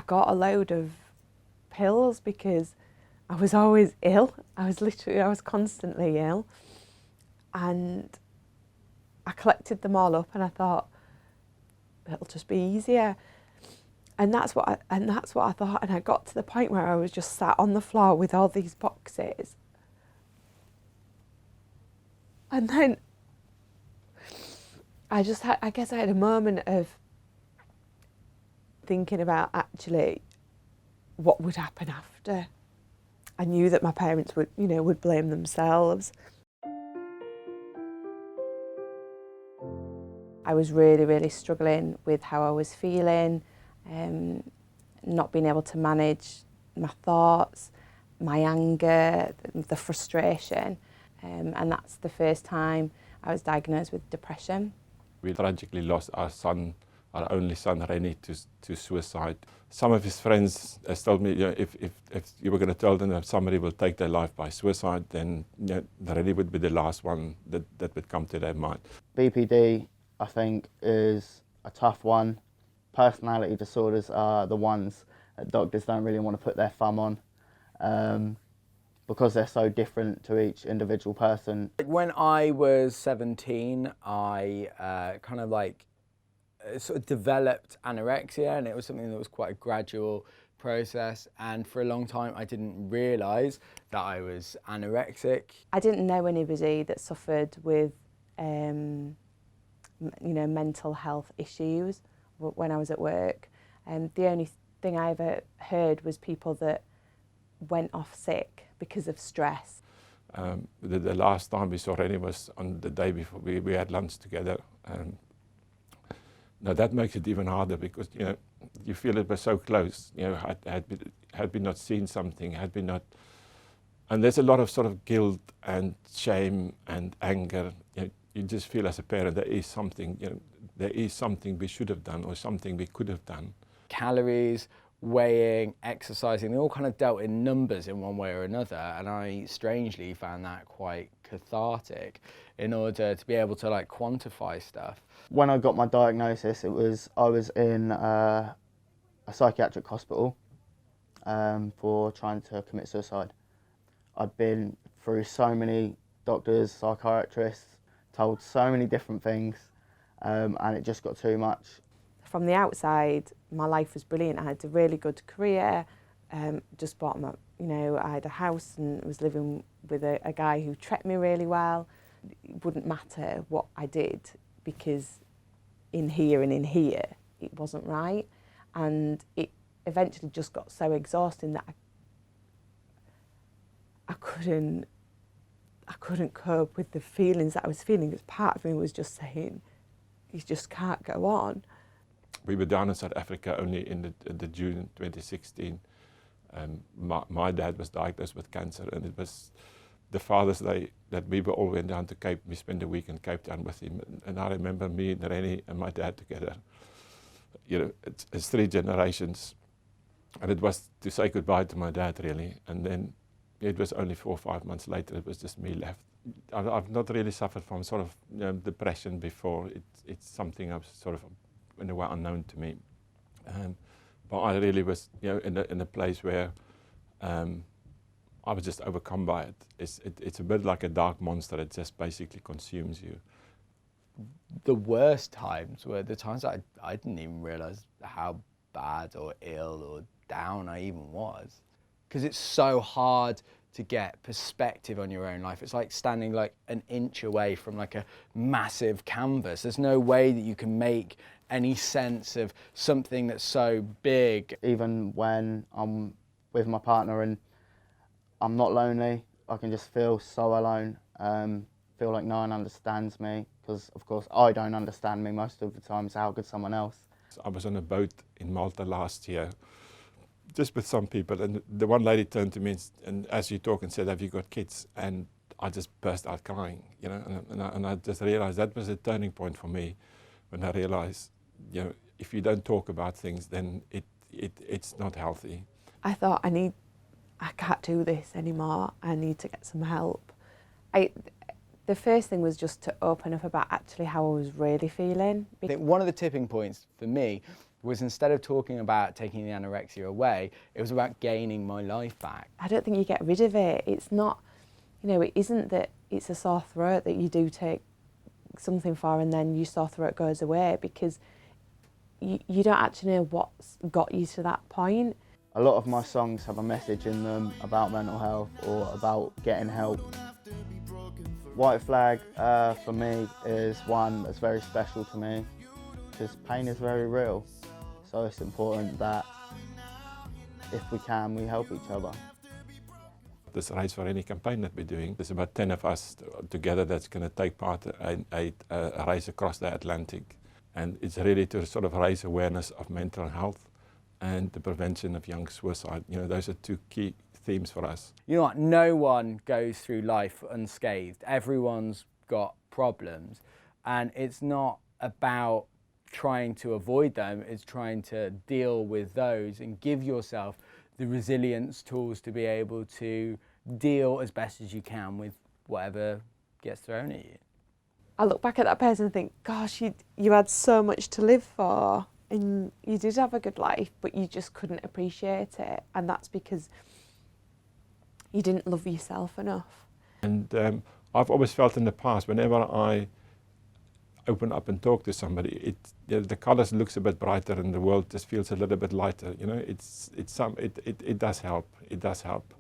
got a load of pills because I was always ill. I was constantly ill. And I collected them all up and I thought, it'll just be easier. And that's what I thought. And I got to the point where I was just sat on the floor with all these boxes. And then I guess I had a moment of thinking about actually what would happen after. I knew that my parents would blame themselves. I was really, really struggling with how I was feeling, not being able to manage my thoughts, my anger, the frustration, and that's the first time I was diagnosed with depression. We tragically lost our son, our only son, René, to suicide. Some of his friends told me, if you were going to tell them that somebody will take their life by suicide, then René would be the last one that would come to their mind. BPD, I think, is a tough one. Personality disorders are the ones that doctors don't really want to put their thumb on because they're so different to each individual person. When I was 17, I sort of developed anorexia, and it was something that was quite a gradual process, and for a long time I didn't realise that I was anorexic. I didn't know anybody that suffered with mental health issues when I was at work. The only thing I ever heard was people that went off sick because of stress. The last time we saw René was on the day before we had lunch together. Now that makes it even harder because you feel it was so close. Had we not seen something, and there's a lot of sort of guilt and shame and anger. You just feel as a parent there is something we should have done or something we could have done. Calories, weighing, exercising, they all kind of dealt in numbers in one way or another, and I strangely found that quite cathartic in order to be able to quantify stuff. When I got my diagnosis, I was in a psychiatric hospital for trying to commit suicide. I'd been through so many doctors, psychiatrists, told so many different things, and it just got too much. From the outside, my life was brilliant. I had a really good career, just bought I had a house and was living with a guy who treated me really well. It wouldn't matter what I did because in here and in here, it wasn't right. And it eventually just got so exhausting that I couldn't cope with the feelings that I was feeling, because part of me was just saying, you just can't go on. We were down in South Africa only in the June 2016. My dad was diagnosed with cancer, and it was the Father's Day that we all went down to Cape. We spent a week in Cape Town with him, and I remember me and René and my dad together. It's 3 generations, and it was to say goodbye to my dad really, and then it was only 4 or 5 months later, it was just me left. I've not really suffered from sort of depression before. It's something I've sort of in a way unknown to me. But I really was in a place where I was just overcome by it. It's a bit like a dark monster. It just basically consumes you. The worst times were the times that I didn't even realise how bad or ill or down I even was. Because it's so hard to get perspective on your own life. It's like standing an inch away from a massive canvas. There's no way that you can make any sense of something that's so big. Even when I'm with my partner and I'm not lonely, I can just feel so alone, feel like no one understands me, because of course I don't understand me most of the time, so how could someone else? I was on a boat in Malta last year, just with some people, and the one lady turned to me and as you talk and said, "Have you got kids?" And I just burst out crying, and I just realised that was a turning point for me, when I realised, if you don't talk about things, then it's not healthy. I thought, I can't do this anymore. I need to get some help. The first thing was just to open up about actually how I was really feeling. I think one of the tipping points for me was instead of talking about taking the anorexia away, it was about gaining my life back. I don't think you get rid of it. It's not, you know, it isn't that it's a sore throat that you do take something for and then your sore throat goes away, because you don't actually know what's got you to that point. A lot of my songs have a message in them about mental health or about getting help. White Flag for me is one that's very special to me, because pain is very real. So it's important that if we can, we help each other. This Race for René campaign that we're doing, there's about 10 of us together that's going to take part in a race across the Atlantic. And it's really to sort of raise awareness of mental health and the prevention of young suicide. You know, those are two key themes for us. You know what, no one goes through life unscathed. Everyone's got problems, and it's not about trying to avoid them, it's trying to deal with those and give yourself the resilience tools to be able to deal as best as you can with whatever gets thrown at you. I look back at that person and think, gosh, you had so much to live for, and you did have a good life, but you just couldn't appreciate it. And that's because you didn't love yourself enough. And I've always felt in the past, whenever I open up and talk to somebody, the colours looks a bit brighter and the world just feels a little bit lighter. You know, it does help. It does help.